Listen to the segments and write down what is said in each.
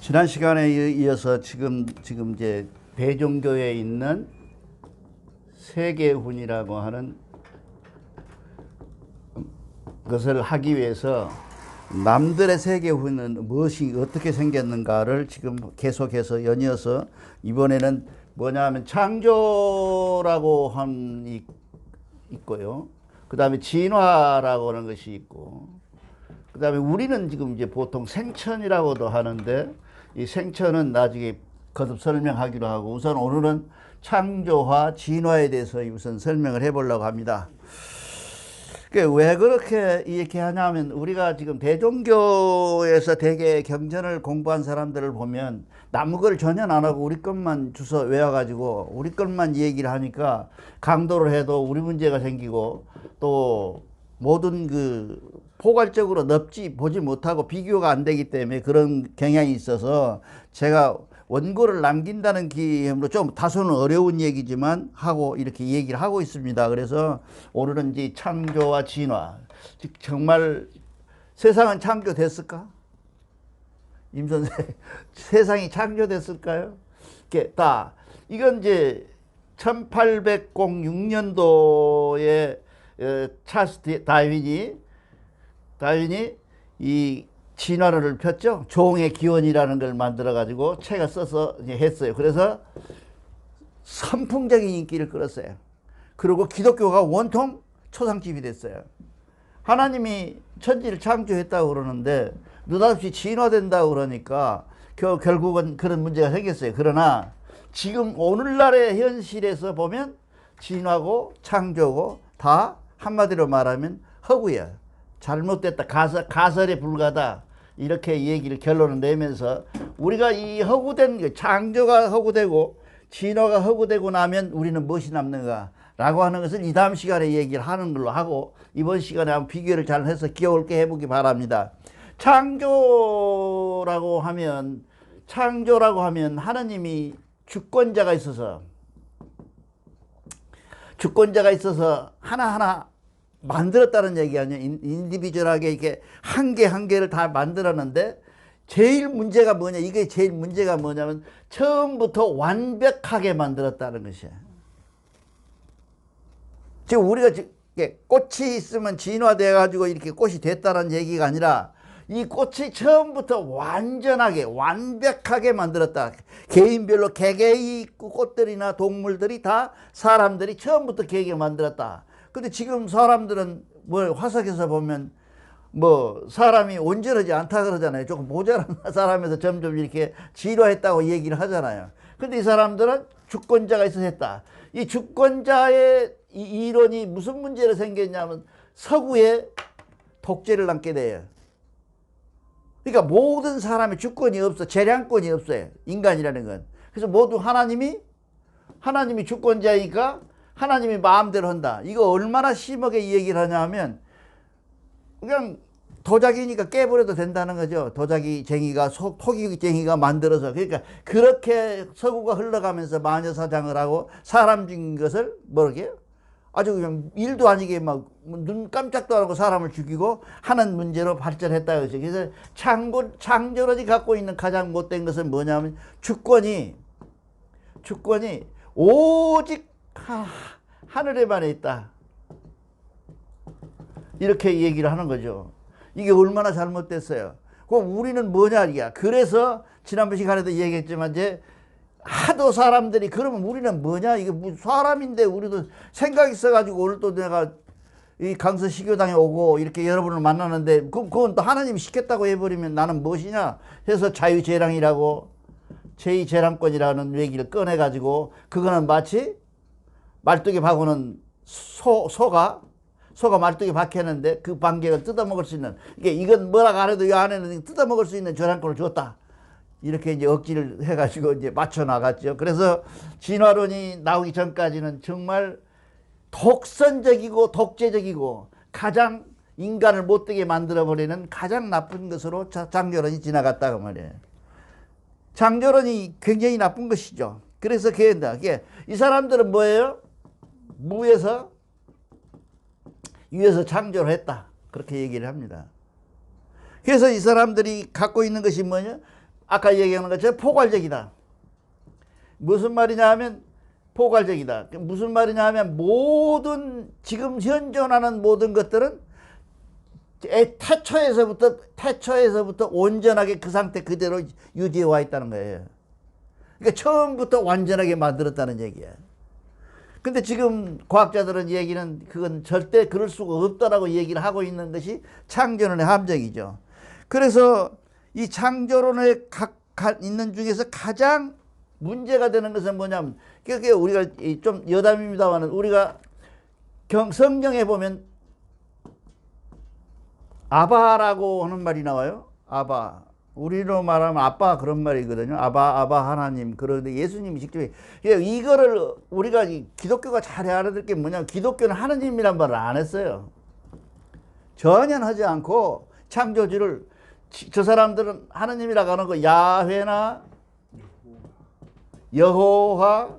지난 시간에 이어서 지금 이제 대종교에 있는 세계훈이라고 하는 것을 하기 위해서 남들의 세계훈은 무엇이 어떻게 생겼는가를 지금 계속해서 연이어서 이번에는 뭐냐 하면 창조라고 한 있고요. 그 다음에 진화라고 하는 것이 있고, 그 다음에 우리는 지금 이제 보통 생천이라고도 하는데, 이 생천은 나중에 거듭 설명하기로 하고, 우선 오늘은 창조와 진화에 대해서 우선 설명을 해보려고 합니다. 왜 그렇게 이렇게 하냐면, 우리가 지금 대종교에서 대개 경전을 공부한 사람들을 보면 남의 걸 전혀 안 하고 우리 것만 주워 외워가지고 우리 것만 얘기를 하니까 강도를 해도 우리 문제가 생기고, 또 모든 포괄적으로 넓지 보지 못하고 비교가 안 되기 때문에 그런 경향이 있어서, 제가 원고를 남긴다는 기념으로 좀 다소는 어려운 얘기지만 하고 이렇게 얘기를 하고 있습니다. 그래서 오늘은 이제 창조와 진화, 즉 정말 세상은 창조됐을까? 임 선생, 세상이 창조됐을까요? 이게 다 이건 이제 1806년도에 찰스 다윈이 이 진화론을 폈죠. 종의 기원이라는 걸 만들어 가지고 책을 써서 했어요. 그래서 선풍적인 인기를 끌었어요. 그리고 기독교가 원통 초상집이 됐어요. 하나님이 천지를 창조했다고 그러는데 느닷없이 진화된다고 그러니까 결국은 그런 문제가 생겼어요. 그러나 지금 오늘날의 현실에서 보면 진화고 창조고 다 한마디로 말하면 허구야. 잘못됐다. 가설에 불과하다. 이렇게 얘기를 결론을 내면서, 우리가 이 허구된 창조가 허구되고 진화가 허구되고 나면 우리는 무엇이 남는가 라고 하는 것을 이 다음 시간에 얘기를 하는 걸로 하고, 이번 시간에 한번 비교를 잘 해서 기억을 게 해보기 바랍니다. 창조라고 하면 하나님이 주권자가 있어서 하나하나 만들었다는 얘기 아니에요. 인디비주얼하게 이렇게 한 개 한 개를 다 만들었는데, 제일 문제가 뭐냐면 처음부터 완벽하게 만들었다는 것이에요. 지금 우리가 꽃이 있으면 진화돼 가지고 이렇게 꽃이 됐다는 얘기가 아니라, 이 꽃이 처음부터 완전하게 완벽하게 만들었다. 개인별로 개개의 꽃들이나 동물들이 다 사람들이 처음부터 개개 만들었다. 근데 지금 사람들은 화석에서 보면 사람이 온전하지 않다 그러잖아요. 조금 모자란 사람에서 점점 이렇게 진화했다고 얘기를 하잖아요. 근데 이 사람들은 주권자가 있어서 했다. 이 주권자의 이 이론이 무슨 문제로 생겼냐면 서구에 독재를 남게 돼요. 그러니까 모든 사람의 주권이 없어. 재량권이 없어요. 인간이라는 건. 그래서 모두 하나님이 주권자이니까 하나님이 마음대로 한다. 이거 얼마나 심하게 이 얘기를 하냐면, 그냥 도자기니까 깨버려도 된다는 거죠. 도자기쟁이가, 토기쟁이가 만들어서. 그러니까 그렇게 서구가 흘러가면서 마녀사장을 하고 사람 죽인 것을 아주 그냥 일도 아니게 막 눈 깜짝도 안 하고 사람을 죽이고 하는 문제로 발전했다. 그래서 창조론이 갖고 있는 가장 못된 것은 뭐냐면 주권이 오직 하늘에만 있다. 이렇게 얘기를 하는 거죠. 이게 얼마나 잘못됐어요. 그럼 우리는 뭐냐 이게. 그래서 지난번 시간에도 얘기했지만 이제 하도 사람들이 그러면 우리는 뭐냐, 이게 무슨 사람인데 우리도 생각이 있어가지고 오늘 또 내가 이 강서 시교당에 오고 이렇게 여러분을 만나는데, 그건 또 하나님이 시켰다고 해버리면 나는 무엇이냐 해서 자유재량이라고 제2재량권이라는 얘기를 꺼내가지고, 그거는 마치 말뚝에 박고는 소가 말뚝에 박혔는데 그 반격을 뜯어먹을 수 있는, 이건 뭐라고 안 해도 이 안에는 뜯어먹을 수 있는 재량권을 줬다. 이렇게 이제 억지를 해가지고 이제 맞춰 나갔죠. 그래서 진화론이 나오기 전까지는 정말 독선적이고 독재적이고 가장 인간을 못되게 만들어버리는 가장 나쁜 것으로 창조론이 지나갔다고 말이에요. 창조론이 굉장히 나쁜 것이죠. 그래서 이 사람들은 뭐예요? 무에서 위에서 창조를 했다. 그렇게 얘기를 합니다. 그래서 이 사람들이 갖고 있는 것이 뭐냐? 아까 얘기하는 것처럼 포괄적이다. 무슨 말이냐 하면 포괄적이다. 무슨 말이냐 하면 모든 지금 현존하는 모든 것들은 태초에서부터 온전하게 그 상태 그대로 유지해 와 있다는 거예요. 그러니까 처음부터 완전하게 만들었다는 얘기야. 근데 지금 과학자들은 얘기는 그건 절대 그럴 수가 없다라고 얘기를 하고 있는 것이 창조론의 함정이죠. 그래서 이 창조론에 있는 중에서 가장 문제가 되는 것은 뭐냐면, 그게 우리가 좀 여담입니다만은 우리가 성경에 보면 아바라고 하는 말이 나와요. 아바. 우리로 말하면 아빠 그런 말이거든요. 아바 하나님. 그런데 예수님이 직접 이거를 우리가 기독교가 잘 알아들 게 뭐냐면, 기독교는 하나님이란 말을 안 했어요. 전혀 하지 않고 창조주를, 저 사람들은 하나님이라고 하는 거 야훼나 여호와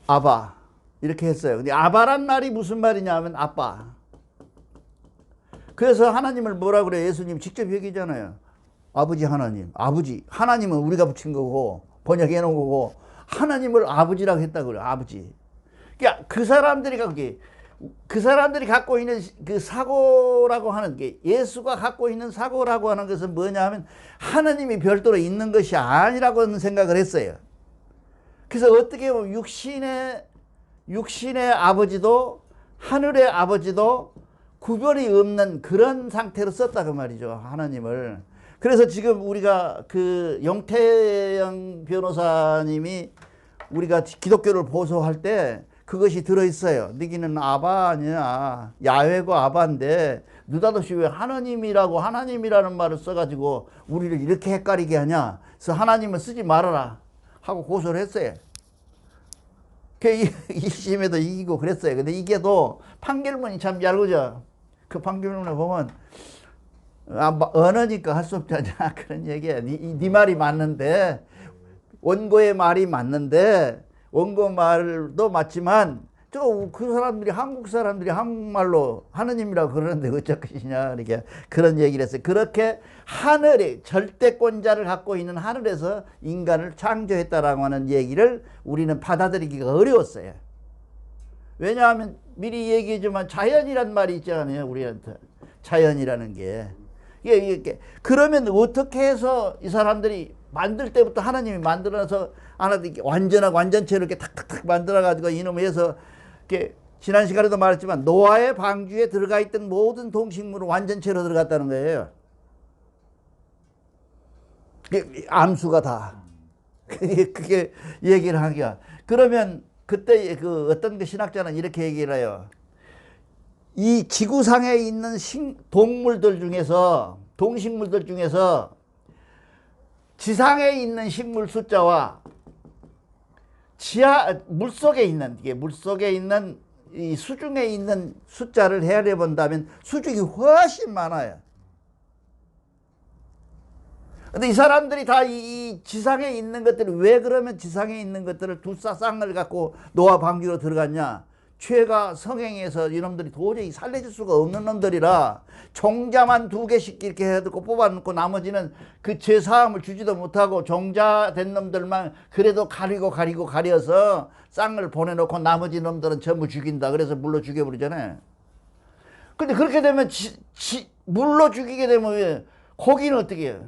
아바 이렇게 했어요. 근데 아바란 말이 무슨 말이냐 하면 아빠. 그래서 하나님을 뭐라 그래? 예수님 직접 얘기잖아요. 아버지 하나님. 아버지. 하나님은 우리가 붙인 거고 번역해 놓은 거고, 하나님을 아버지라고 했다고 그래요. 아버지. 그러니까 그 사람들이 갖고 있는 그 사고라고 하는 게, 예수가 갖고 있는 사고라고 하는 것은 뭐냐 하면 하나님이 별도로 있는 것이 아니라고 생각을 했어요. 그래서 어떻게 보면 육신의 아버지도 하늘의 아버지도 구별이 없는 그런 상태로 썼다 그 말이죠, 하나님을. 그래서 지금 우리가 그 영태영 변호사님이 우리가 기독교를 보소할 때 그것이 들어있어요. 너희는 아바 아니야. 야훼고 아바인데 느닷없이 왜 하나님이라는 말을 써가지고 우리를 이렇게 헷갈리게 하냐. 그래서 하나님을 쓰지 말아라 하고 고소를 했어요. 1심에도 이기고 그랬어요. 근데 이게 또 판결문이 참 얇죠. 그 판결문을 보면 언어니까 할 수 없잖아. 그런 얘기야. 네 말이 맞는데, 원고의 말이 맞는데, 원고 말도 맞지만 그 사람들이 한국 사람들이 한국말로 하느님이라고 그러는데 어쩔 것이냐, 이렇게 그런 얘기를 했어요. 그렇게 하늘에 절대권자를 갖고 있는 하늘에서 인간을 창조했다라고 하는 얘기를 우리는 받아들이기가 어려웠어요. 왜냐하면 미리 얘기했지만 자연이란 말이 있잖아요, 우리한테. 자연이라는 게. 이게 그러면 어떻게 해서 이 사람들이 만들 때부터 하나님이 만들어서 완전하고 완전체로 이렇게 탁탁탁 만들어가지고 이놈을 해서, 이렇게 지난 시간에도 말했지만 노아의 방주에 들어가 있던 모든 동식물은 완전체로 들어갔다는 거예요. 암수가 다. 그게 얘기를 하기가. 그러면 그때 그 어떤 그 신학자는 이렇게 얘기를 해요. 이 지구상에 있는 동식물들 중에서 지상에 있는 식물 숫자와 물속에 있는 이 수중에 있는 숫자를 헤아려 본다면 수중이 훨씬 많아요. 근데 이 사람들이 다 이 지상에 있는 것들을, 왜 그러면 지상에 있는 것들을 두 쌍을 갖고 노아 방주로 들어갔냐? 죄가 성행해서 이놈들이 도저히 살려줄 수가 없는 놈들이라 종자만 2개씩 이렇게 해놓고 뽑아놓고 나머지는 그 죄 사함을 주지도 못하고 종자된 놈들만 그래도 가려서 쌍을 보내놓고 나머지 놈들은 전부 죽인다. 그래서 물로 죽여버리잖아요. 근데 그렇게 되면 물로 죽이게 되면 왜 고기는 어떻게 해요?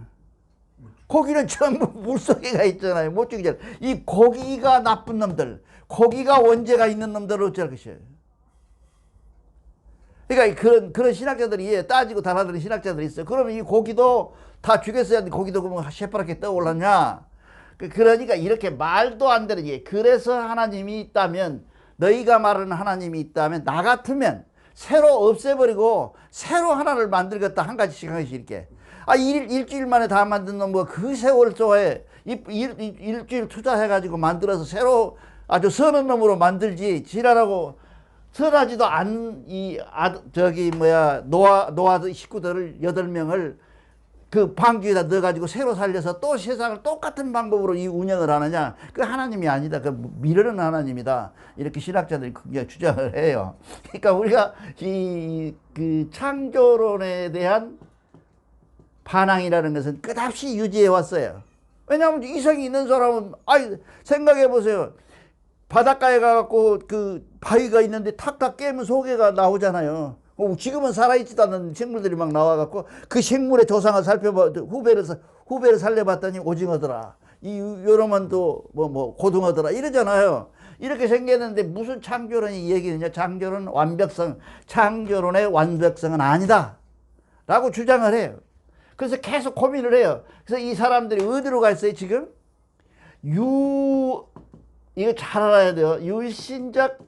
고기는 전부 물속에 가 있잖아요. 못 죽이잖아요. 이 고기가 나쁜 놈들, 고기가 원죄가 있는 놈들을 어쩔 것이에요. 그러니까 그런 신학자들이 따지고 달아드는 신학자들이 있어요. 그러면 이 고기도 다 죽였어야 하는데 고기도 그러면 새파랗게 떠올랐냐? 그러니까 이렇게 말도 안 되는 얘기. 그래서 하나님이 있다면, 너희가 말하는 하나님이 있다면 나 같으면 새로 없애버리고 새로 하나를 만들겠다. 한 가지씩 이렇게. 일주일 만에 다 만든 놈, 그 세월 동안에 일주일 투자해가지고 만들어서 새로 아주 선한 놈으로 만들지, 지랄하고 선하지도 않은 노아 식구들을 8명을 그 방주에다 넣어가지고 새로 살려서 또 세상을 똑같은 방법으로 운영을 하느냐? 그 하나님이 아니다. 그 미르는 하나님이다. 이렇게 신학자들이 그게 주장을 해요. 그러니까 우리가 그 창조론에 대한 반항이라는 것은 끝없이 유지해 왔어요. 왜냐하면 이성이 있는 사람은 생각해 보세요. 바닷가에 가갖고 그 바위가 있는데 탁탁 깨면 소개가 나오잖아요. 지금은 살아있지도 않는 생물들이 막 나와갖고 그 생물의 조상을 살펴봐 후배를 살려봤더니 오징어더라. 요러면 또 고등어더라 이러잖아요. 이렇게 생겼는데 무슨 창조론이 얘기느냐? 창조론 완벽성, 창조론의 완벽성은 아니다 라고 주장을 해요. 그래서 계속 고민을 해요. 그래서 이 사람들이 어디로 갔어요 지금? 이거 잘 알아야 돼요. 유일신적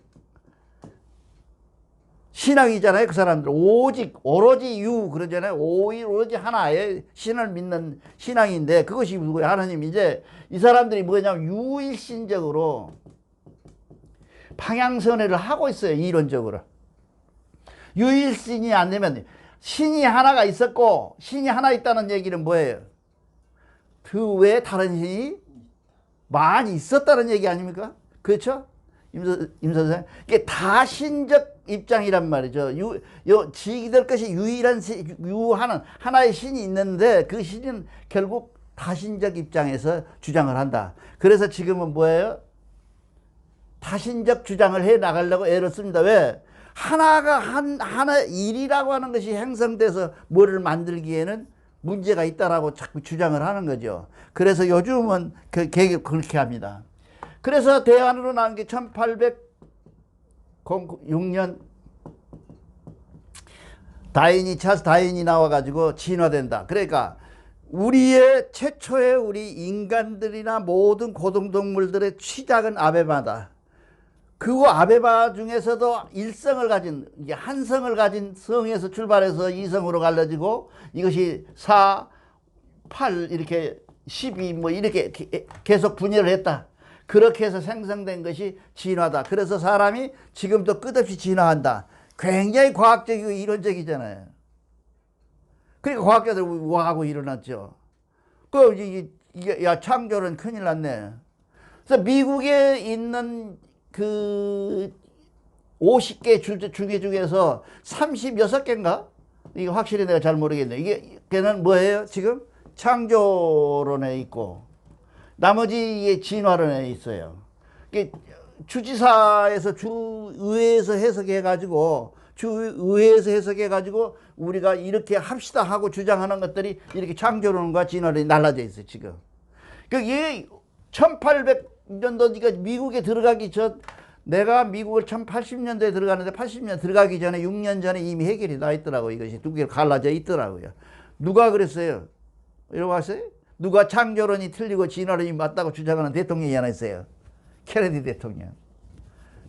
신앙이잖아요. 그 사람들 오로지 그러잖아요. 오로지 하나의 신을 믿는 신앙인데, 그것이 누구야? 하나님. 이제 이 사람들이 뭐냐면 유일신적으로 방향선회를 하고 있어요. 이론적으로. 유일신이 안 되면, 신이 하나가 있었고 신이 하나 있다는 얘기는 뭐예요? 그 외에 다른 신이 많이 있었다는 얘기 아닙니까? 그렇죠? 임 선생, 이게 다신적 입장이란 말이죠. 지들 것이 유일한 하나의 신이 있는데 그 신은 결국 다신적 입장에서 주장을 한다. 그래서 지금은 뭐예요? 다신적 주장을 해 나가려고 애를 씁니다. 왜? 하나 일이라고 하는 것이 형성돼서 뭐를 만들기에는 문제가 있다라고 자꾸 주장을 하는 거죠. 그래서 요즘은 그렇게 합니다. 그래서 대안으로 나온 게 1806년 찰스 다윈이 나와가지고 진화된다. 그러니까 최초의 우리 인간들이나 모든 고등동물들의 시작은 아베바다. 그 아베바 중에서도 일성을 가진, 한성을 가진 성에서 출발해서 이성으로 갈라지고, 이것이 4, 8 이렇게 12 이렇게 계속 분열을 했다. 그렇게 해서 생성된 것이 진화다. 그래서 사람이 지금도 끝없이 진화한다. 굉장히 과학적이고 이론적이잖아요. 그러니까 과학자들 우아하고 일어났죠. 창조는 큰일 났네. 그래서 미국에 있는 그 50개 주계 중에서 36개인가? 이게 확실히 내가 잘 모르겠네. 걔는 뭐예요? 지금 창조론에 있고, 나머지 진화론에 있어요. 주지사에서 주의회에서 해석해가지고 우리가 이렇게 합시다 하고 주장하는 것들이 이렇게 창조론과 진화론이 날라져 있어요 지금. 얘 1800년도니까 미국에 들어가기 전, 내가 미국을 1080년대에 들어가는데 80년 들어가기 전에 6년 전에 이미 해결이 나 있더라고요. 이것이 두 개로 갈라져 있더라고요. 누가 그랬어요? 이러고 왔어요? 누가 창조론이 틀리고 진화론이 맞다고 주장하는 대통령이 하나 있어요. 케네디 대통령.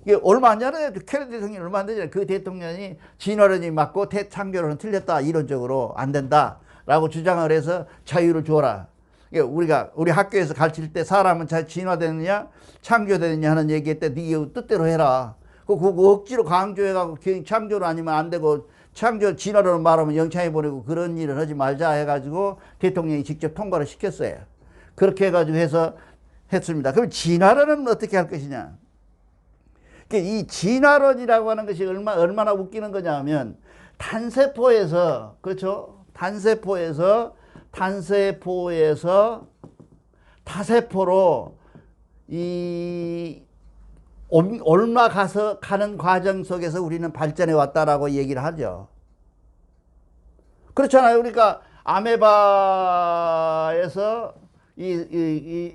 이게 얼마 안 전에, 케네디 대통령이 얼마 안 되잖아요. 그 대통령이 진화론이 맞고 창조론은 틀렸다. 이론적으로 안 된다 라고 주장을 해서 자유를 줘라. 우리 학교에서 가르칠 때 사람은 진화되느냐 창조되느냐 하는 얘기할 때 네 뜻대로 해라. 그거 억지로 강조해가고 창조로 아니면 안 되고 진화론을 말하면 영창에 보내고 그런 일을 하지 말자 해가지고 대통령이 직접 통과를 시켰어요. 그렇게 해가지고 해서 했습니다. 그럼 진화론은 어떻게 할 것이냐? 이 진화론이라고 하는 것이 얼마나 웃기는 거냐 하면, 단세포에서, 그렇죠? 단세포에서 다세포로 가는 과정 속에서 우리는 발전해 왔다라고 얘기를 하죠. 그렇잖아요. 그러니까 아메바에서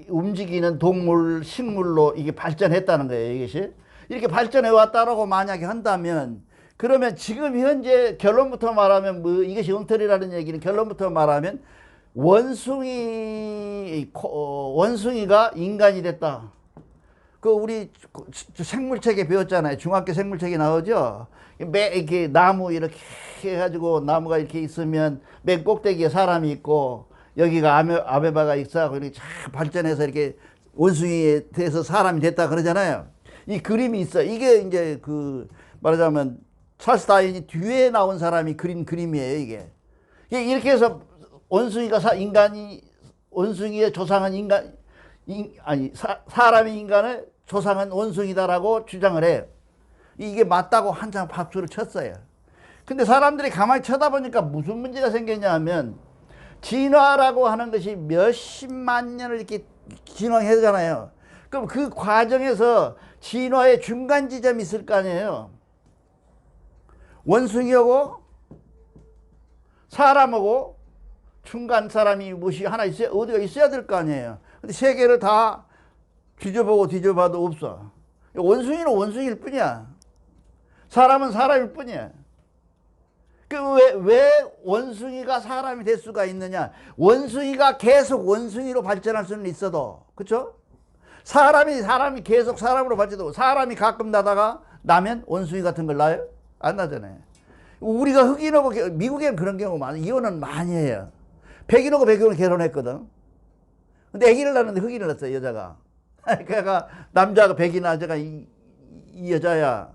움직이는 동물, 식물로 이게 발전했다는 거예요. 이것이 이렇게 발전해 왔다라고 만약에 한다면, 그러면 지금 현재 결론부터 말하면 이것이 엉터리라는 얘기는, 결론부터 말하면 원숭이가 인간이 됐다. 우리 생물책에 배웠잖아요. 중학교 생물책에 나오죠. 이렇게 나무 이렇게 해가지고 나무가 이렇게 있으면 맨 꼭대기에 사람이 있고, 여기가 아메바가 있어서 이렇게 쫙 발전해서 이렇게 원숭이에 대해서 사람이 됐다 그러잖아요. 이 그림이 있어. 이게 이제 말하자면 찰스 다윈이 뒤에 나온 사람이 그린 그림이에요. 이게 이렇게 해서 원숭이의 조상은 사람의 인간의 조상은 원숭이다라고 주장을 해요. 이게 맞다고 한참 박수를 쳤어요. 근데 사람들이 가만히 쳐다보니까 무슨 문제가 생겼냐 하면, 진화라고 하는 것이 몇십만 년을 이렇게 진화하잖아요. 그럼 그 과정에서 진화의 중간 지점이 있을 거 아니에요. 원숭이하고 사람하고 중간 사람이 무엇이 하나 있어야, 어디가 있어야 될 거 아니에요. 근데 세 개를 다 뒤져보고 뒤져봐도 없어. 원숭이는 원숭이일 뿐이야. 사람은 사람일 뿐이야. 왜 원숭이가 사람이 될 수가 있느냐? 원숭이가 계속 원숭이로 발전할 수는 있어도, 그렇죠? 사람이 계속 사람으로 발전하고, 사람이 가끔 나다가 나면 원숭이 같은 걸 낳아요? 안 나잖아요. 우리가 흑인하고, 미국에는 그런 경우가 많아요. 이혼은 많이 해요. 백인하고 백인하고 결혼했거든. 근데 아기를 낳는데 흑인을 낳았어요, 여자가. 그러니까 남자가 백인 여자가 이 여자야,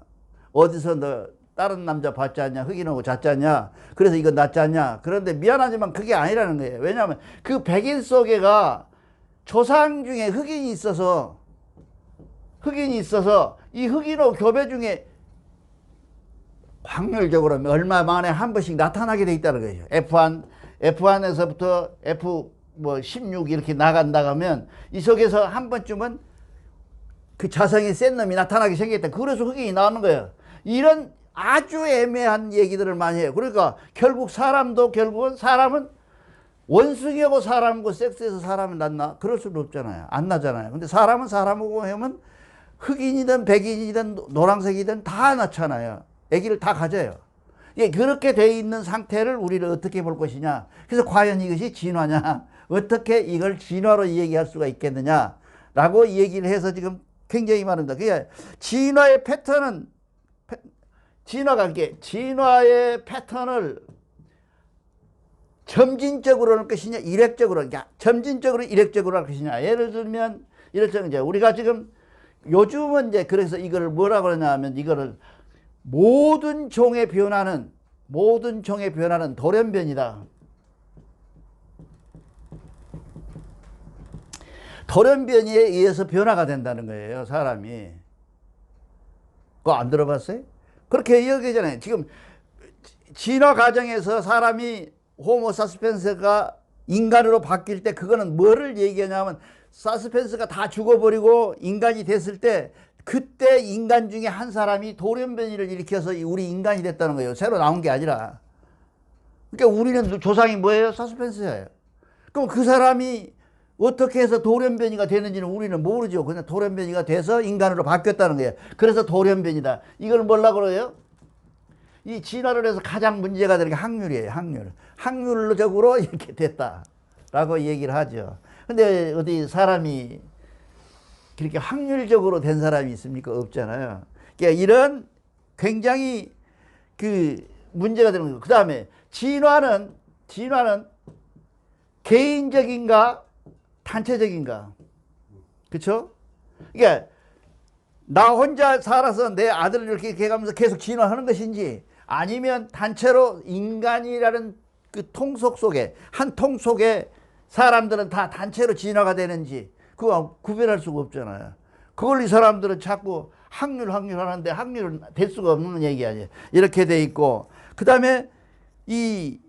어디서 너 다른 남자 봤지 않냐, 흑인하고 잤지 않냐, 그래서 이거 낳지 않냐. 그런데 미안하지만 그게 아니라는 거예요. 왜냐하면 그 백인 속에가 조상 중에 흑인이 있어서 이 흑인하고 교배 중에 확률적으로 얼마 만에 한 번씩 나타나게 돼 있다는 거예요. F1에서부터 F16 이렇게 나가면 이 속에서 한 번쯤은 그 자성이 센 놈이 나타나게 생겼다. 그래서 흑인이 나오는 거예요. 이런 아주 애매한 얘기들을 많이 해요. 그러니까 결국 결국은 사람은 원숭이하고 사람하고 섹스해서 사람을 낳나? 그럴 수는 없잖아요. 안 나잖아요. 근데 사람은 사람하고 하면 흑인이든 백인이든 노란색이든 다 낳잖아요. 아기를 다 가져요. 예, 그렇게 돼 있는 상태를 우리를 어떻게 볼 것이냐. 그래서 과연 이것이 진화냐. 어떻게 이걸 진화로 얘기할 수가 있겠느냐라고 얘기를 해서 지금 굉장히 많습니다. 그게 진화의 패턴을 점진적으로 할 것이냐, 이례적으로, 그러니까 점진적으로, 이례적으로 할 것이냐. 예를 들면, 이제 우리가 지금 요즘은 이제 그래서 이거를 뭐라고 그러냐 하면 이거를 모든 종에 변하는 돌연변이다. 돌연변이에 의해서 변화가 된다는 거예요, 사람이. 그거 안 들어봤어요? 그렇게 얘기하잖아요. 지금 진화 과정에서 사람이 호모 사스펜스가 인간으로 바뀔 때 그거는 뭐를 얘기하냐면 사스펜스가 다 죽어버리고 인간이 됐을 때 그때 인간 중에 한 사람이 돌연변이를 일으켜서 우리 인간이 됐다는 거예요. 새로 나온 게 아니라. 그러니까 우리는 조상이 뭐예요? 사스펜스예요. 그럼 그 사람이 어떻게 해서 돌연변이가 되는지는 우리는 모르죠. 그냥 돌연변이가 돼서 인간으로 바뀌었다는 거예요. 그래서 돌연변이다. 이걸 뭐라고 그래요? 이 진화를 해서 가장 문제가 되는 게 확률이에요. 확률적으로 이렇게 됐다라고 얘기를 하죠. 근데 어디 사람이 그렇게 확률적으로 된 사람이 있습니까? 없잖아요. 그러니까 이런 굉장히 그 문제가 되는 거예요. 그 다음에 진화는 개인적인가 단체적인가? 그렇죠? 그러니까 나 혼자 살아서 내 아들을 이렇게 해가면서 계속 진화하는 것인지 아니면 단체로 인간이라는 그 통속 속에 한 통 속에 사람들은 다 단체로 진화가 되는지 그거 구별할 수가 없잖아요. 그걸 이 사람들은 자꾸 확률 하는데 확률은 될 수가 없는 얘기 아니에요. 이렇게 돼 있고 그 다음에 이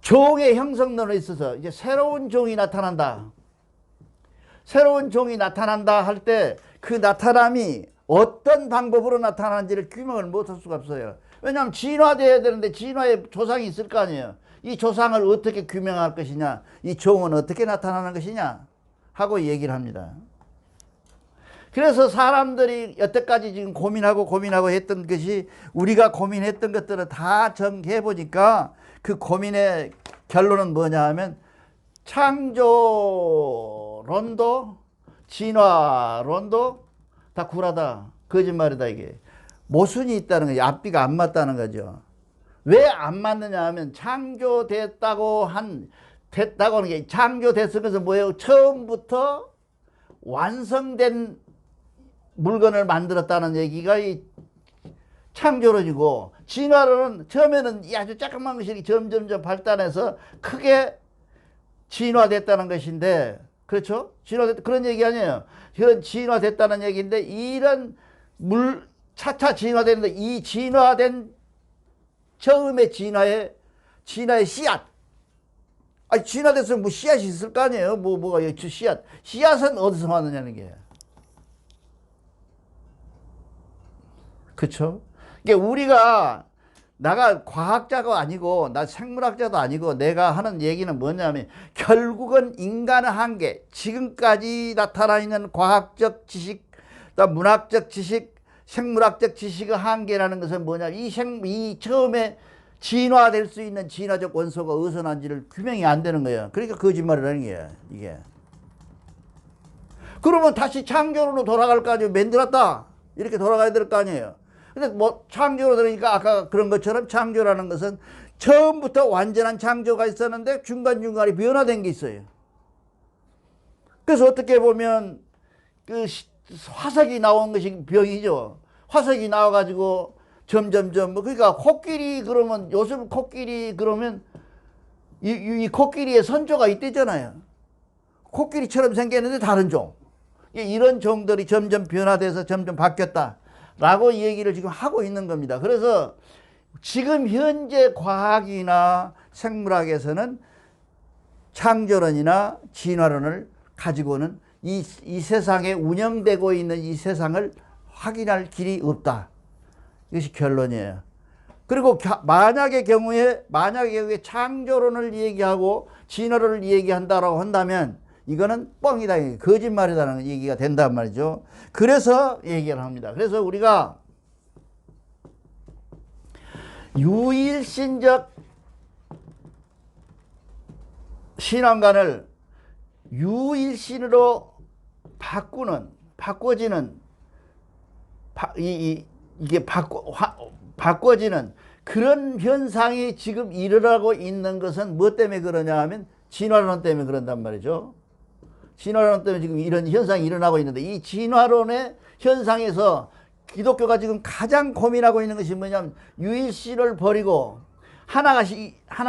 종의 형성론에 있어서 이제 새로운 종이 나타난다. 새로운 종이 나타난다 할 때 그 나타남이 어떤 방법으로 나타나는지를 규명을 못 할 수가 없어요. 왜냐하면 진화돼야 되는데 진화의 조상이 있을 거 아니에요. 이 조상을 어떻게 규명할 것이냐, 이 종은 어떻게 나타나는 것이냐 하고 얘기를 합니다. 그래서 사람들이 여태까지 지금 고민하고 했던 것이 우리가 고민했던 것들을 다 정리해 보니까 그 고민의 결론은 뭐냐 하면 창조론도 진화론도 다 구라다. 거짓말이다 이게. 모순이 있다는 거죠. 앞뒤가 안 맞다는 거죠. 왜 안 맞느냐 하면 창조됐다고 하는 게 창조됐을 것은 뭐예요? 처음부터 완성된 물건을 만들었다는 얘기가 이 창조론이고 진화론은 처음에는 아주 조그만 것이 점점점 발달해서 크게 진화됐다는 것인데 그렇죠? 그런 얘기 아니에요. 그런 진화됐다는 얘기인데 이런 차차 진화되는데 이 진화된 처음의 진화의 씨앗 아니, 진화됐으면 뭐 씨앗이 있을 거 아니에요? 뭐가, 씨앗. 씨앗은 어디서 왔느냐는 게. 그쵸? 이게 우리가, 나가 과학자가 아니고, 나 생물학자도 아니고, 내가 하는 얘기는 뭐냐면, 결국은 인간의 한계, 지금까지 나타나 있는 과학적 지식, 또 문학적 지식, 생물학적 지식의 한계라는 것은 뭐냐면, 이 처음에 진화될 수 있는 진화적 원소가 어디서 난지를 규명이 안 되는 거예요. 그러니까 거짓말이라는 거예요, 이게. 그러면 다시 창조로 돌아갈 거 아니에요. 만들었다. 이렇게 돌아가야 될 거 아니에요. 근데 뭐 창조로 들으니까 아까 그런 것처럼 창조라는 것은 처음부터 완전한 창조가 있었는데 중간중간에 변화된 게 있어요. 그래서 어떻게 보면 그 화석이 나온 것이 병이죠. 화석이 나와가지고 점점점 뭐 그러니까 코끼리 그러면 요즘 코끼리 그러면 이 코끼리의 선조가 있대잖아요. 코끼리처럼 생겼는데 다른 종. 이런 종들이 점점 변화돼서 점점 바뀌었다라고 얘기를 지금 하고 있는 겁니다. 그래서 지금 현재 과학이나 생물학에서는 창조론이나 진화론을 가지고는 이 세상에 운영되고 있는 이 세상을 확인할 길이 없다. 이것이 결론이에요. 그리고 만약의 경우에 창조론을 얘기하고 진화론을 얘기한다라고 한다면 이거는 뻥이다, 거짓말이다라는 얘기가 된단 말이죠. 그래서 얘기를 합니다. 그래서 우리가 유일신적 신앙관을 유일신으로 바꿔지는 바꿔지는 그런 현상이 지금 일어나고 있는 것은 뭐 때문에 그러냐 하면 진화론 때문에 그런단 말이죠. 진화론 때문에 지금 이런 현상이 일어나고 있는데 이 진화론의 현상에서 기독교가 지금 가장 고민하고 있는 것이 뭐냐면 유일신을 버리고 하나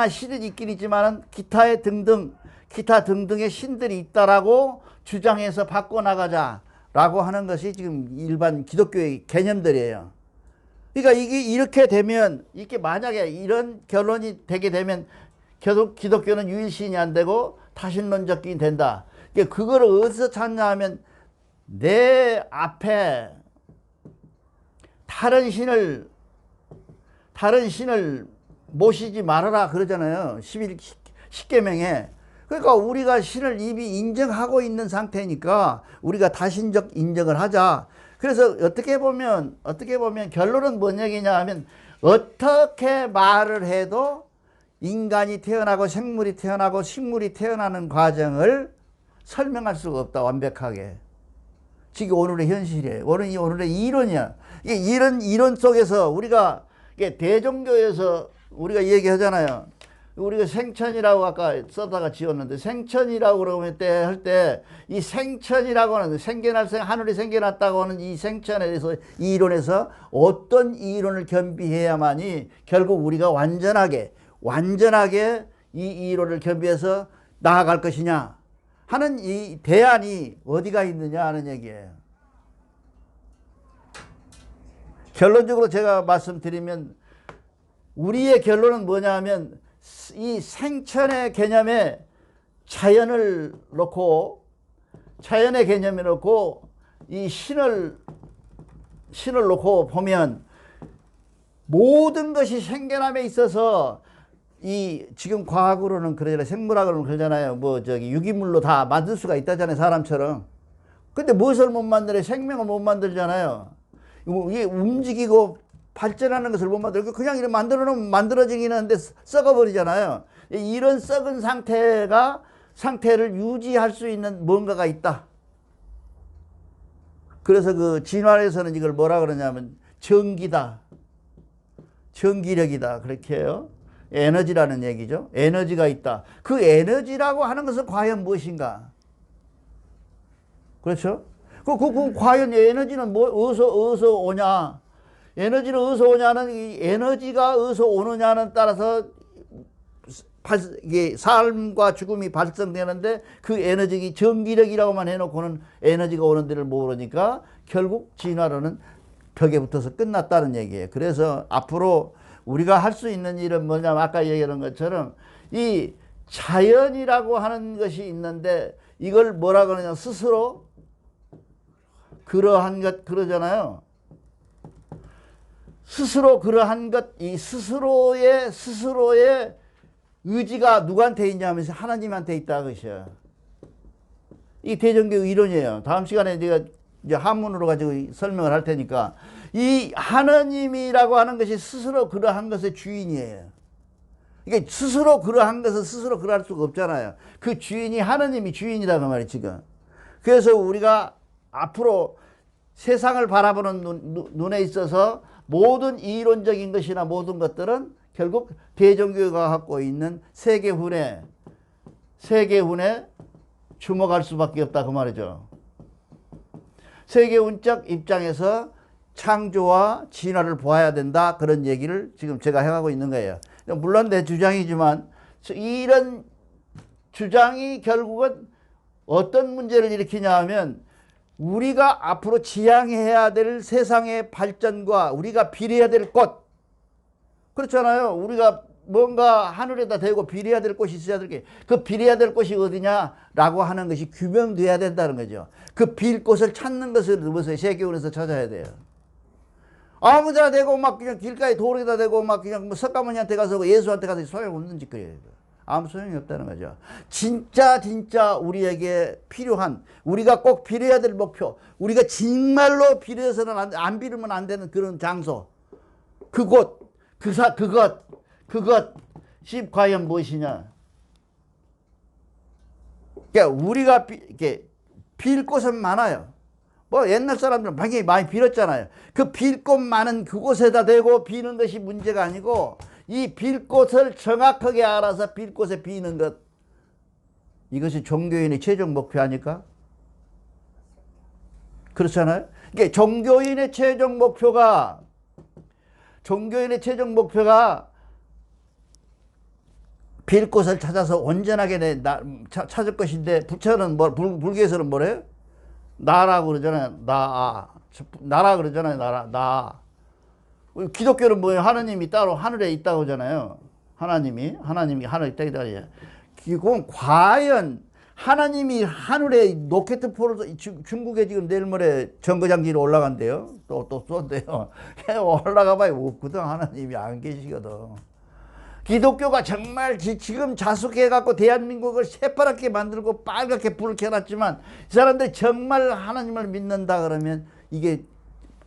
신은 있긴 있지만은 기타 등등의 신들이 있다라고 주장해서 바꿔나가자라고 하는 것이 지금 일반 기독교의 개념들이에요. 그러니까 이게 이렇게 되면, 이렇게 만약에 이런 결론이 되게 되면 기독교는 유일신이 안 되고 다신론적이 된다. 그거를 어디서 찾냐 하면 내 앞에 다른 신을 모시지 말아라 그러잖아요. 10계명에. 그러니까 우리가 신을 이미 인정하고 있는 상태니까 우리가 다신적 인정을 하자. 그래서 어떻게 보면 결론은 뭔 얘기냐 하면 어떻게 말을 해도 인간이 태어나고 생물이 태어나고 식물이 태어나는 과정을 설명할 수가 없다, 완벽하게. 지금 오늘의 현실이에요. 오늘의 이론이야. 이런 이론 속에서 우리가 대종교에서 우리가 얘기하잖아요. 우리가 생천이라고 아까 써다가 지었는데 생천이라고 그러면 할 때 이 생천이라고 하는 하늘이 생겨났다고 하는 이 생천에 대해서 이 이론에서 어떤 이론을 겸비해야만이 결국 우리가 완전하게 이 이론을 겸비해서 나아갈 것이냐 하는 이 대안이 어디가 있느냐 하는 얘기예요. 결론적으로 제가 말씀드리면 우리의 결론은 뭐냐 하면 이 생천의 개념에 자연의 개념을 놓고 이 신을 놓고 보면 모든 것이 생겨남에 있어서 이 지금 과학으로는 그러잖아요. 생물학으로는 그러잖아요. 유기물로 다 만들 수가 있다잖아요. 사람처럼. 근데 무엇을 못 만들어요? 생명을 못 만들잖아요. 이게 움직이고 발전하는 것을 못 만들고 그냥 이렇게 만들어 놓으면 만들어지긴 하는데 썩어버리잖아요. 이런 썩은 상태를 유지할 수 있는 뭔가가 있다. 그래서 그 진화에서는 이걸 뭐라 그러냐면 전기다. 전기력이다. 그렇게 해요. 에너지라는 얘기죠. 에너지가 있다. 그 에너지라고 하는 것은 과연 무엇인가? 그렇죠? 과연 에너지는 어디서 오냐? 에너지는 어디서 오냐는 이 에너지가 어디서 오느냐는 따라서 이게 삶과 죽음이 발생되는데 그 에너지 전기력이라고만 해놓고는 에너지가 오는 데를 모르니까 결국 진화론은 벽에 붙어서 끝났다는 얘기예요. 그래서 앞으로 우리가 할 수 있는 일은 뭐냐면 아까 얘기한 것처럼 이 자연이라고 하는 것이 있는데 이걸 뭐라 그러냐 스스로 그러한 것 그러잖아요. 스스로 그러한 것 이 스스로의 의지가 누구한테 있냐 하면서 하나님한테 있다 그것이야. 이 대종교 이론이에요. 다음 시간에 제가 이제 한문으로 가지고 설명을 할 테니까 이 하나님이라고 하는 것이 스스로 그러한 것의 주인이에요. 이게 스스로 그러한 것은 스스로 그러할 수가 없잖아요. 그 주인이 하나님이 주인이다 그 말이에요 지금. 그래서 우리가 앞으로 세상을 바라보는 눈에 있어서 모든 이론적인 것이나 모든 것들은 결국 대종교가 갖고 있는 세계훈에 주목할 수밖에 없다 그 말이죠. 세계훈적 입장에서 창조와 진화를 보아야 된다 그런 얘기를 지금 제가 해가고 있는 거예요. 물론 내 주장이지만 이런 주장이 결국은 어떤 문제를 일으키냐 하면 우리가 앞으로 지향해야 될 세상의 발전과 우리가 비례해야 될 곳 그렇잖아요. 우리가 뭔가 하늘에다 대고 비례해야 될 곳이 있어야 될 게 그 비례해야 될 곳이 어디냐라고 하는 것이 규명돼야 된다는 거죠. 그 빌 곳을 찾는 것을 무엇을 세계원에서 찾아야 돼요. 아무 데나 대고 막 그냥 길가에 도로에다 대고 막 그냥 뭐 석가모니한테 가서 예수한테 가서 소용없는 짓거리예요. 아무 소용이 없다는 거죠. 진짜 우리에게 필요한 우리가 꼭 비례해야 될 목표 우리가 정말로 비례해서는 안 비르면 안 되는 그런 장소 그곳 그것이 과연 무엇이냐. 그러니까 우리가 이렇게 빌 곳은 많아요. 뭐 옛날 사람들은 굉장히 많이 빌었잖아요. 그 빌 곳 많은 그곳에다 대고 비는 것이 문제가 아니고 이 빌 곳을 정확하게 알아서 빌 곳에 비는 것 이것이 종교인의 최종 목표 아닐까? 그렇잖아요. 이게 종교인의 최종 목표가 빌 곳을 찾아서 온전하게 찾을 것인데 부처는 불교에서는 뭐래요? 나라고 그러잖아요. 나라 그러잖아요. 나. 기독교는 뭐예요? 하나님이 따로 하늘에 있다고 하잖아요. 하나님이 하늘에 있다 그러잖아요. 그건 과연 하나님이 하늘에 로켓 포를 중국에 지금 내일 모레 정거장지로 올라간대요. 또 쏜대요. 올라가 봐야 없거든. 하나님이 안 계시거든. 기독교가 정말 지금 자숙해갖고 대한민국을 새파랗게 만들고 빨갛게 불을 켜놨지만 이 사람들이 정말 하나님을 믿는다 그러면 이게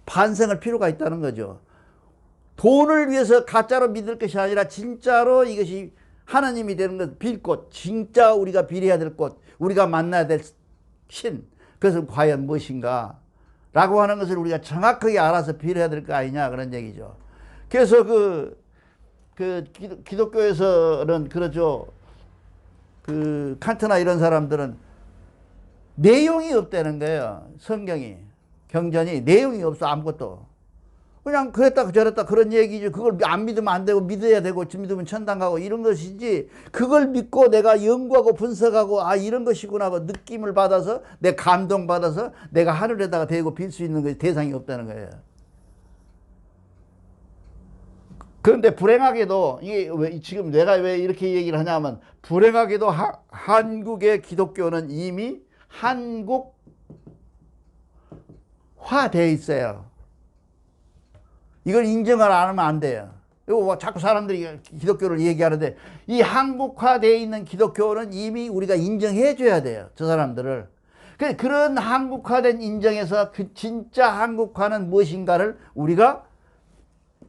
반성할 필요가 있다는 거죠. 돈을 위해서 가짜로 믿을 것이 아니라 진짜로 이것이 하나님이 되는 것, 빌 곳, 진짜 우리가 비례해야 될 곳, 우리가 만나야 될 신, 그것은 과연 무엇인가 라고 하는 것을 우리가 정확하게 알아서 비례해야 될 거 아니냐 그런 얘기죠. 그래서 기독교에서는 그러죠. 칸트나 이런 사람들은 내용이 없다는 거예요. 성경이, 경전이 내용이 없어 아무것도. 그냥 그랬다 저랬다 그런 얘기죠. 그걸 안 믿으면 안 되고 믿어야 되고 믿으면 천당 가고 이런 것이지 그걸 믿고 내가 연구하고 분석하고 이런 것이구나 하고 느낌을 받아서 내 감동 받아서 내가 하늘에다가 대고 빌 수 있는 대상이 없다는 거예요. 그런데 불행하게도 이게 지금 내가 왜 이렇게 얘기를 하냐면 불행하게도 한국의 기독교는 이미 한국화되어 있어요. 이걸 인정을 안 하면 안 돼요. 이거 자꾸 사람들이 기독교를 얘기하는데 이 한국화되어 있는 기독교는 이미 우리가 인정해 줘야 돼요. 저 사람들을. 그런 한국화된 인정에서 그 진짜 한국화는 무엇인가를 우리가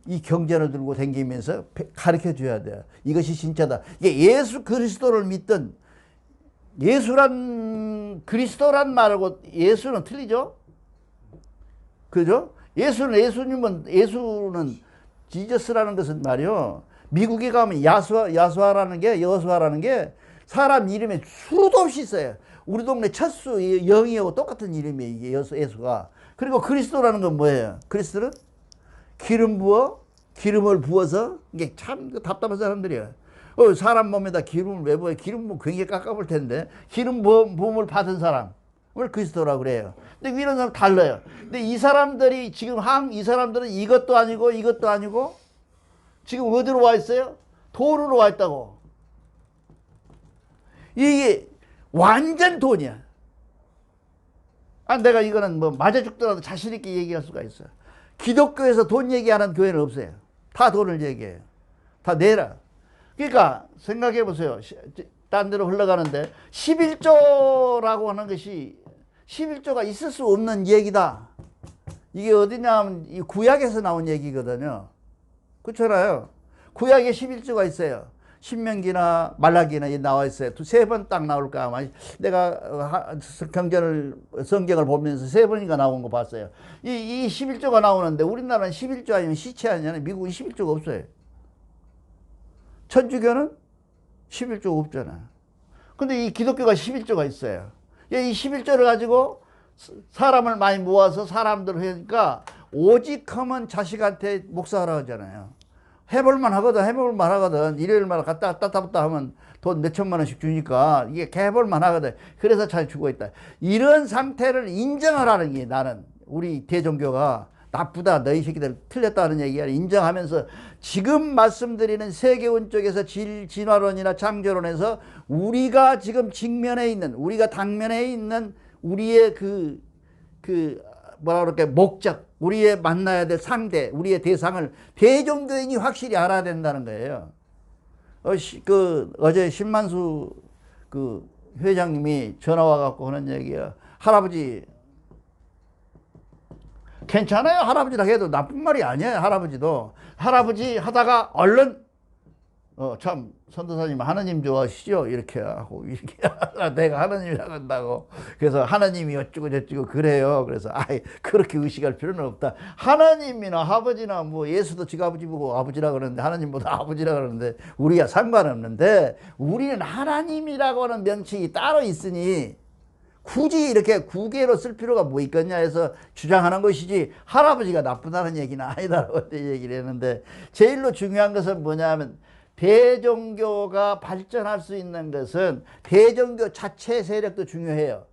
이 경전을 들고 다니면서 가르쳐 줘야 돼요. 이것이 진짜다. 이게 예수 그리스도를 믿든 그리스도란 말하고 예수는 틀리죠? 그죠? 예수는 지저스라는 것은 말이요. 미국에 가면 여수아라는 게 사람 이름에 수도 없이 있어요. 우리 동네 첫수 영이하고 똑같은 이름이에요. 이게 예수가. 그리고 그리스도라는 건 뭐예요? 그리스도는 기름을 부어서 이게 참 답답한 사람들이에요. 사람 몸에다 기름을 왜 부어요? 기름 부으면 굉장히 깝깝할 텐데 기름 부음을 받은 사람을 그리스도라고 그래요. 근데 이런 사람 달라요. 근데 이 사람들은 이것도 아니고 지금 어디로 와 있어요? 도루로 와 있다고. 이게 완전 돈이야. 아, 내가 이거는 뭐 맞아 죽더라도 자신 있게 얘기할 수가 있어요. 기독교에서 돈 얘기하는 교회는 없어요. 다 돈을 얘기해요. 다 내라. 그러니까 생각해 보세요. 딴 데로 흘러가는데 11조라고 하는 것이 11조가 있을 수 없는 얘기다. 이게 어디냐 하면 이 구약에서 나온 얘기거든요. 그렇잖아요. 구약에 11조가 있어요. 신명기나 말라기나 나와 있어요. 세 번 딱 나올까 아마. 내가 성경을 보면서 세 번인가 나온 거 봤어요. 이 11조가 나오는데 우리나라는 11조 아니면 시체 아니잖아요. 미국은 11조가 없어요. 천주교는 11조가 없잖아요. 근데 이 기독교가 11조가 있어요. 이 11조를 가지고 사람을 많이 모아서 사람들을 하니까 오직 하면 자식한테 목사하라 하잖아요. 해볼만 하거든. 일요일마다 갔다 왔다 하면 돈 몇천만 원씩 주니까 이게 해볼만 하거든. 그래서 잘 주고 있다. 이런 상태를 인정하라는 게 나는 우리 대종교가 나쁘다, 너희 새끼들 틀렸다는 얘기를 인정하면서 지금 말씀드리는 세계원 쪽에서 진화론이나 창조론에서 우리가 지금 직면해 있는, 우리가 당면해 있는 우리의 뭐라 그럴까, 목적, 우리의 만나야 될 상대, 우리의 대상을 대종교인이 확실히 알아야 된다는 거예요. 어제 신만수 회장님이 전화 와갖고 하는 얘기야. 할아버지, 괜찮아요. 할아버지라 해도 나쁜 말이 아니에요. 할아버지도. 할아버지 하다가 얼른, 참, 선도사님 하나님 좋아하시죠? 이렇게 하고, 이렇게. 내가 하나님이라고 한다고. 그래서 하나님이 어쩌고 저쩌고 그래요. 그래서, 그렇게 의식할 필요는 없다. 하나님이나 아버지나 뭐 예수도 지가 아버지 보고 아버지라 그러는데, 하나님보다 아버지라 그러는데, 우리가 상관없는데, 우리는 하나님이라고 하는 명칭이 따로 있으니, 굳이 이렇게 구개로 쓸 필요가 뭐 있겠냐 해서 주장하는 것이지 할아버지가 나쁘다는 얘기는 아니다라고 얘기를 했는데, 제일로 중요한 것은 뭐냐면 대종교가 발전할 수 있는 것은 대종교 자체 세력도 중요해요.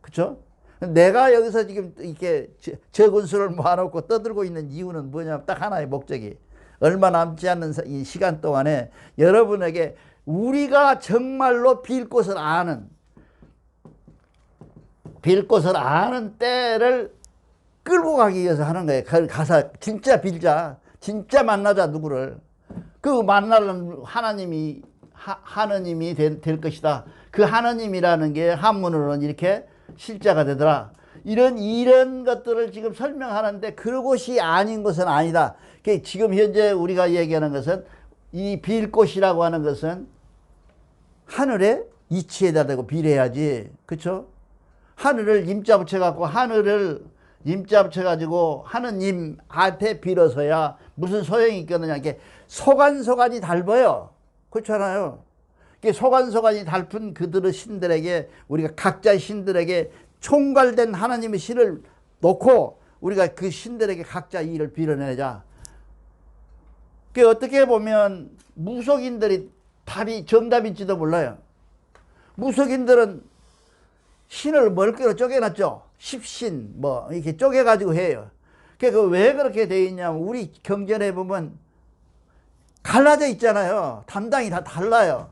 그렇죠? 내가 여기서 지금 이렇게 적은 수를 모아놓고 떠들고 있는 이유는 뭐냐면 딱 하나의 목적이, 얼마 남지 않는 이 시간 동안에 여러분에게 우리가 정말로 빌 곳을 아는 때를 끌고 가기 위해서 하는 거예요. 가서 진짜 빌자, 진짜 만나자. 누구를 만나는 하나님이 될 것이다. 그 하나님이라는 게 한문으로는 이렇게 실자가 되더라. 이런 것들을 지금 설명하는데 그것이 아닌 것은 아니다. 지금 현재 우리가 얘기하는 것은 이 빌 곳이라고 하는 것은 하늘에 이치에다 대고 빌어야지. 그렇죠? 하늘을 임자 붙여갖고 하늘을 임자 붙여가지고 하느님한테 빌어서야 무슨 소용이 있겠느냐. 이게 소관소관이 달라요. 그렇잖아요. 소관소관이 달픈 그들의 신들에게, 우리가 각자의 신들에게 총괄된 하나님의 신을 놓고 우리가 그 신들에게 각자 이 일을 빌어내자. 어떻게 보면 무속인들이 답이 정답일지도 몰라요. 무속인들은 신을 멀게로 쪼개놨죠. 십신 뭐 이렇게 쪼개가지고 해요. 왜 그렇게 돼 있냐면 우리 경전에 보면 갈라져 있잖아요. 담당이 다 달라요.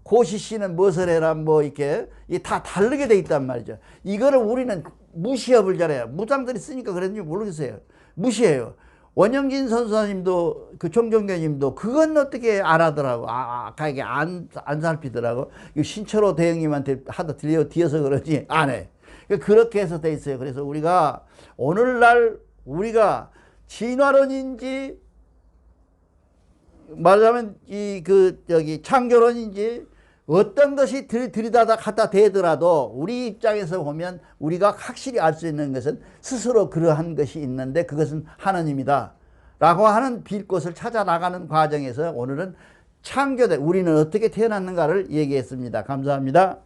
고시씨는 무엇을 해라 뭐 이렇게 다 다르게 돼 있단 말이죠. 이거를 우리는 무시해 버리잖아요. 무당들이 쓰니까 그랬는지 모르겠어요. 무시해요. 원영진 선사님도 총종교님도 그건 어떻게 안 하더라고. 이게 안 살피더라고. 신철호 대형님한테 하다 뒤어서 그러지 안 해. 그렇게 해서 돼 있어요. 그래서 우리가 오늘날 우리가 진화론인지 말하자면 창조론인지 어떤 것이 들이다가 갖다 대더라도 우리 입장에서 보면 우리가 확실히 알 수 있는 것은 스스로 그러한 것이 있는데 그것은 하나님이다 라고 하는 빌 곳을 찾아 나가는 과정에서 오늘은 창조된 우리는 어떻게 태어났는가를 얘기했습니다. 감사합니다.